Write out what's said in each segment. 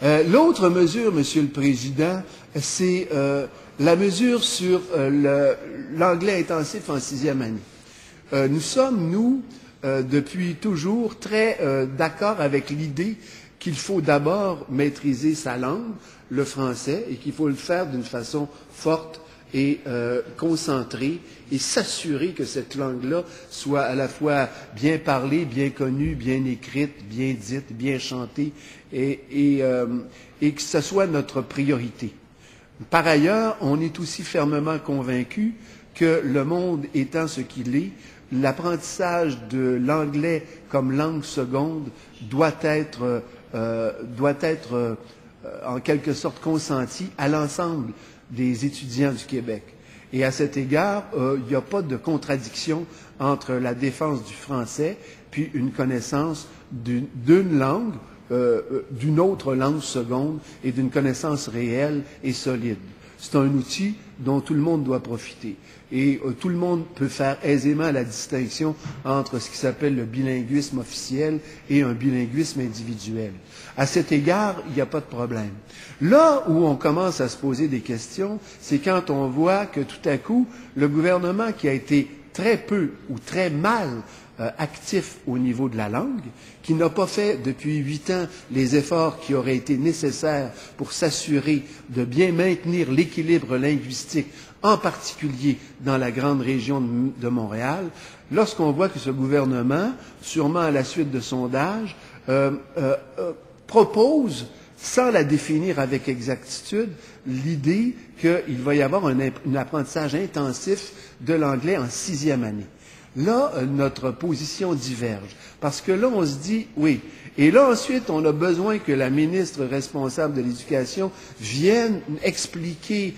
L'autre mesure, Monsieur le Président, c'est la mesure sur l'anglais intensif en 6e année. Nous sommes, nous, depuis toujours, très d'accord avec l'idée qu'il faut d'abord maîtriser sa langue, le français, et qu'il faut le faire d'une façon forte et concentrée, et s'assurer que cette langue-là soit à la fois bien parlée, bien connue, bien écrite, bien dite, bien chantée, et que ce soit notre priorité. Par ailleurs, on est aussi fermement convaincu que le monde étant ce qu'il est, l'apprentissage de l'anglais comme langue seconde doit être en quelque sorte consenti à l'ensemble des étudiants du Québec. Et à cet égard, il n'y a pas de contradiction entre la défense du français puis une connaissance d'une langue, d'une autre langue seconde et d'une connaissance réelle et solide. C'est un outil dont tout le monde doit profiter. Et tout le monde peut faire aisément la distinction entre ce qui s'appelle le bilinguisme officiel et un bilinguisme individuel. À cet égard, il n'y a pas de problème. Là où on commence à se poser des questions, c'est quand on voit que tout à coup, le gouvernement qui a été très peu ou très mal actif au niveau de la langue, qui n'a pas fait depuis 8 ans les efforts qui auraient été nécessaires pour s'assurer de bien maintenir l'équilibre linguistique, en particulier dans la grande région de Montréal, lorsqu'on voit que ce gouvernement, sûrement à la suite de sondages, propose, sans la définir avec exactitude, l'idée qu'il va y avoir un apprentissage intensif de l'anglais en 6e année. Là, notre position diverge, parce que là, on se dit, oui, et là, ensuite, on a besoin que la ministre responsable de l'Éducation vienne expliquer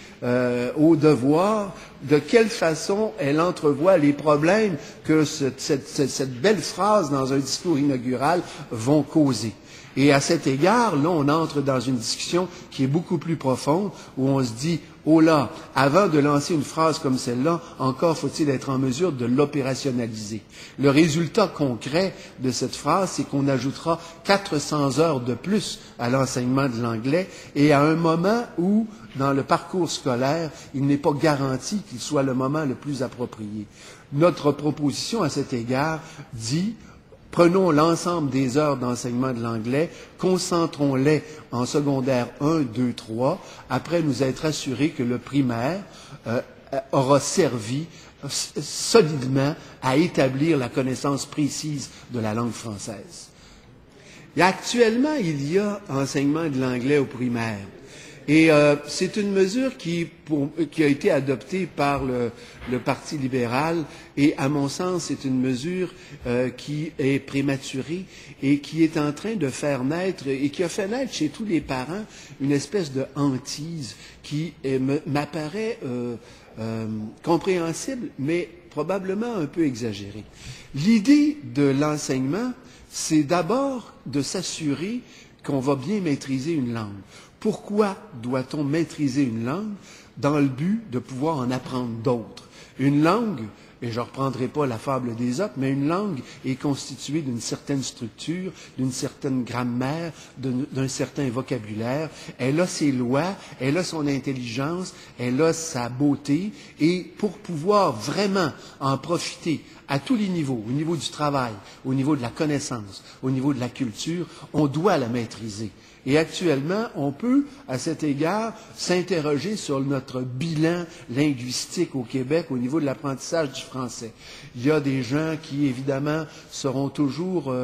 au devoir de quelle façon elle entrevoit les problèmes que cette belle phrase dans un discours inaugural vont causer. Et à cet égard, là, on entre dans une discussion qui est beaucoup plus profonde, où on se dit, oh là, avant de lancer une phrase comme celle-là, encore faut-il être en mesure de l'opérationnaliser. Le résultat concret de cette phrase, c'est qu'on ajoutera 400 heures de plus à l'enseignement de l'anglais, et à un moment où, dans le parcours scolaire, il n'est pas garanti qu'il soit le moment le plus approprié. Notre proposition à cet égard dit, prenons l'ensemble des heures d'enseignement de l'anglais, concentrons-les en secondaire 1, 2, 3, après nous être assurés que le primaire aura servi solidement à établir la connaissance précise de la langue française. Et actuellement, il y a enseignement de l'anglais au primaire. Et c'est une mesure qui a été adoptée par le Parti libéral et, à mon sens, c'est une mesure qui est prématurée et qui est en train de faire naître et qui a fait naître chez tous les parents une espèce de hantise qui m'apparaît compréhensible, mais probablement un peu exagérée. L'idée de l'enseignement, c'est d'abord de s'assurer qu'on va bien maîtriser une langue. Pourquoi doit-on maîtriser une langue? Dans le but de pouvoir en apprendre d'autres. Une langue, et je ne reprendrai pas la fable d'Ésope, mais une langue est constituée d'une certaine structure, d'une certaine grammaire, d'un certain vocabulaire. Elle a ses lois, elle a son intelligence, elle a sa beauté, et pour pouvoir vraiment en profiter à tous les niveaux, au niveau du travail, au niveau de la connaissance, au niveau de la culture, on doit la maîtriser. Et actuellement, on peut, à cet égard, s'interroger sur notre bilan linguistique au Québec au niveau de l'apprentissage du français. Il y a des gens qui, évidemment, seront toujours,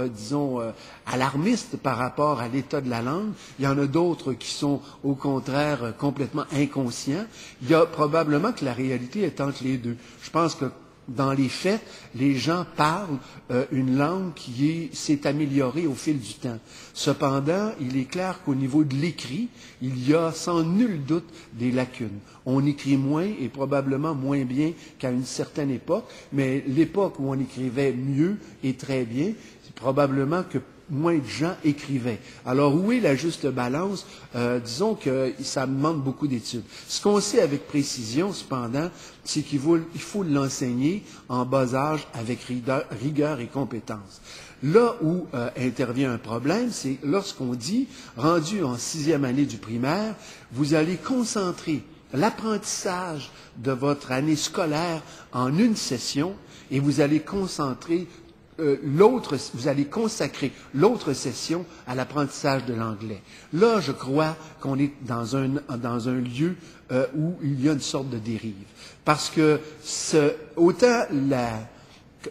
alarmistes par rapport à l'état de la langue. Il y en a d'autres qui sont, au contraire, complètement inconscients. Il y a probablement que la réalité est entre les deux. Je pense que dans les faits, les gens parlent une langue qui s'est améliorée au fil du temps. Cependant, il est clair qu'au niveau de l'écrit, il y a sans nul doute des lacunes. On écrit moins et probablement moins bien qu'à une certaine époque, mais l'époque où on écrivait mieux et très bien, c'est probablement que moins de gens écrivaient. Alors, où est la juste balance? Disons que ça demande beaucoup d'études. Ce qu'on sait avec précision, cependant, c'est qu'il faut l'enseigner en bas âge avec rigueur et compétence. Là où intervient un problème, c'est lorsqu'on dit, rendu en 6e année du primaire, vous allez concentrer l'apprentissage de votre année scolaire en une session et vous allez concentrer vous allez consacrer l'autre session à l'apprentissage de l'anglais. Là, je crois qu'on est dans un lieu où il y a une sorte de dérive. Parce que autant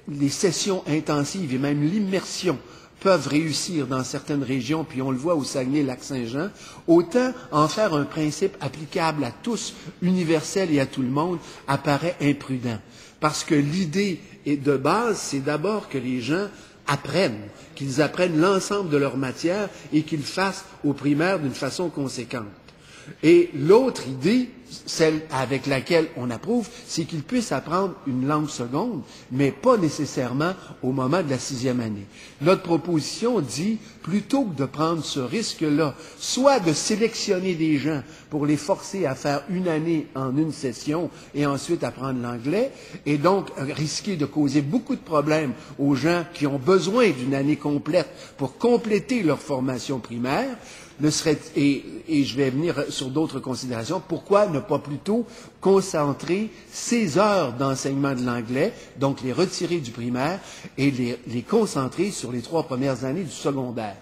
les sessions intensives et même l'immersion peuvent réussir dans certaines régions, puis on le voit au Saguenay-Lac-Saint-Jean, autant en faire un principe applicable à tous, universel et à tout le monde, apparaît imprudent. Parce que l'idée de base, c'est d'abord que les gens apprennent, qu'ils apprennent l'ensemble de leur matière et qu'ils le fassent au primaire d'une façon conséquente. Et l'autre idée, celle avec laquelle on approuve, c'est qu'ils puissent apprendre une langue seconde, mais pas nécessairement au moment de la 6e année. Notre proposition dit, plutôt que de prendre ce risque-là, soit de sélectionner des gens pour les forcer à faire une année en une session et ensuite apprendre l'anglais, et donc risquer de causer beaucoup de problèmes aux gens qui ont besoin d'une année complète pour compléter leur formation primaire, et je vais venir sur d'autres considérations, pourquoi ne pas plutôt concentrer ces heures d'enseignement de l'anglais, donc les retirer du primaire et les concentrer sur les 3 premières années du secondaire.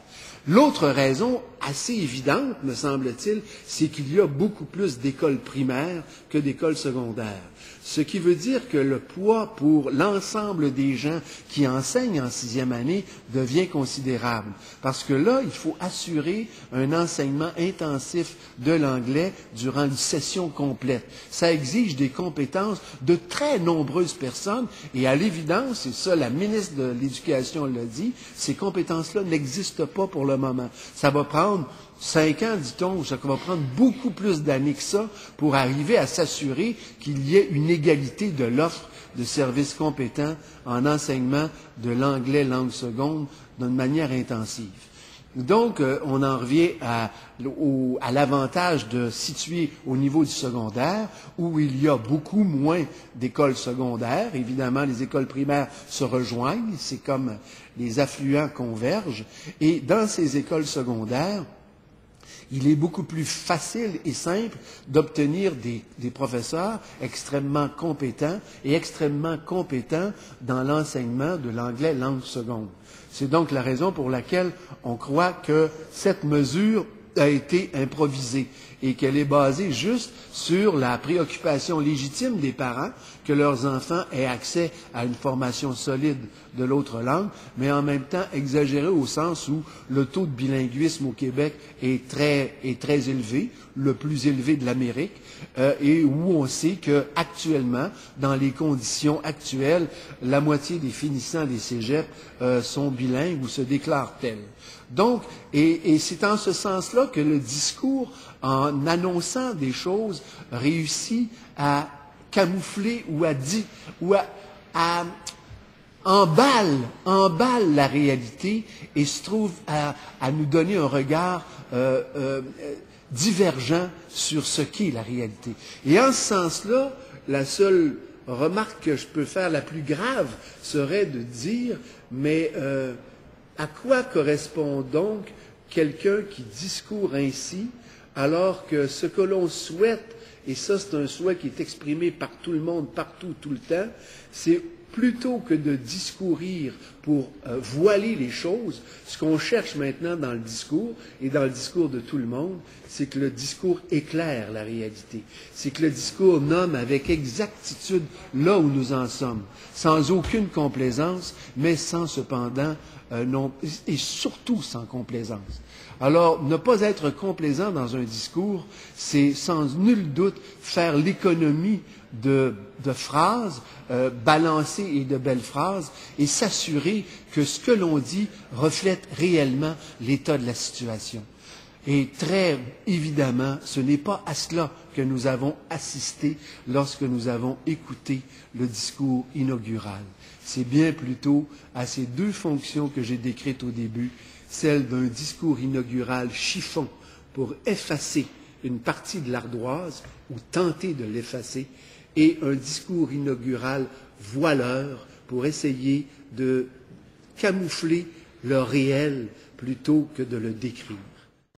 L'autre raison, assez évidente, me semble-t-il, c'est qu'il y a beaucoup plus d'écoles primaires que d'écoles secondaires. Ce qui veut dire que le poids pour l'ensemble des gens qui enseignent en 6e année devient considérable. Parce que là, il faut assurer un enseignement intensif de l'anglais durant une session complète. Ça exige des compétences de très nombreuses personnes et à l'évidence, et ça la ministre de l'Éducation l'a dit, ces compétences-là n'existent pas pour le moment. Ça va prendre 5 ans, dit-on, ça va prendre beaucoup plus d'années que ça pour arriver à s'assurer qu'il y ait une égalité de l'offre de services compétents en enseignement de l'anglais langue seconde d'une manière intensive. Donc, on en revient à l'avantage de situer au niveau du secondaire, où il y a beaucoup moins d'écoles secondaires. Évidemment, les écoles primaires se rejoignent, c'est comme les affluents convergent. Et dans ces écoles secondaires, il est beaucoup plus facile et simple d'obtenir des professeurs extrêmement compétents et extrêmement compétents dans l'enseignement de l'anglais langue seconde. C'est donc la raison pour laquelle on croit que cette mesure a été improvisée et qu'elle est basée juste sur la préoccupation légitime des parents que leurs enfants aient accès à une formation solide de l'autre langue, mais en même temps exagérée au sens où le taux de bilinguisme au Québec est très élevé, le plus élevé de l'Amérique, et où on sait que actuellement, dans les conditions actuelles, la moitié des finissants des cégeps sont bilingues ou se déclarent tels. Donc, et c'est en ce sens-là que le discours, en annonçant des choses, réussit à camoufler emballe la réalité et se trouve à nous donner un regard divergent sur ce qu'est la réalité. Et en ce sens-là, la seule remarque que je peux faire, la plus grave, serait de dire, mais à quoi correspond donc quelqu'un qui discourt ainsi, alors que ce que l'on souhaite, et ça c'est un souhait qui est exprimé par tout le monde, partout, tout le temps, c'est plutôt que de discourir pour voiler les choses, ce qu'on cherche maintenant dans le discours, et dans le discours de tout le monde, c'est que le discours éclaire la réalité. C'est que le discours nomme avec exactitude là où nous en sommes, sans aucune complaisance, mais sans cependant, et surtout sans complaisance. Alors, ne pas être complaisant dans un discours, c'est sans nul doute faire l'économie de phrases balancées et de belles phrases et s'assurer que ce que l'on dit reflète réellement l'état de la situation. Et très évidemment, ce n'est pas à cela que nous avons assisté lorsque nous avons écouté le discours inaugural. C'est bien plutôt à ces deux fonctions que j'ai décrites au début, celle d'un discours inaugural chiffon pour effacer une partie de l'ardoise ou tenter de l'effacer, et un discours inaugural voileur pour essayer de camoufler le réel plutôt que de le décrire.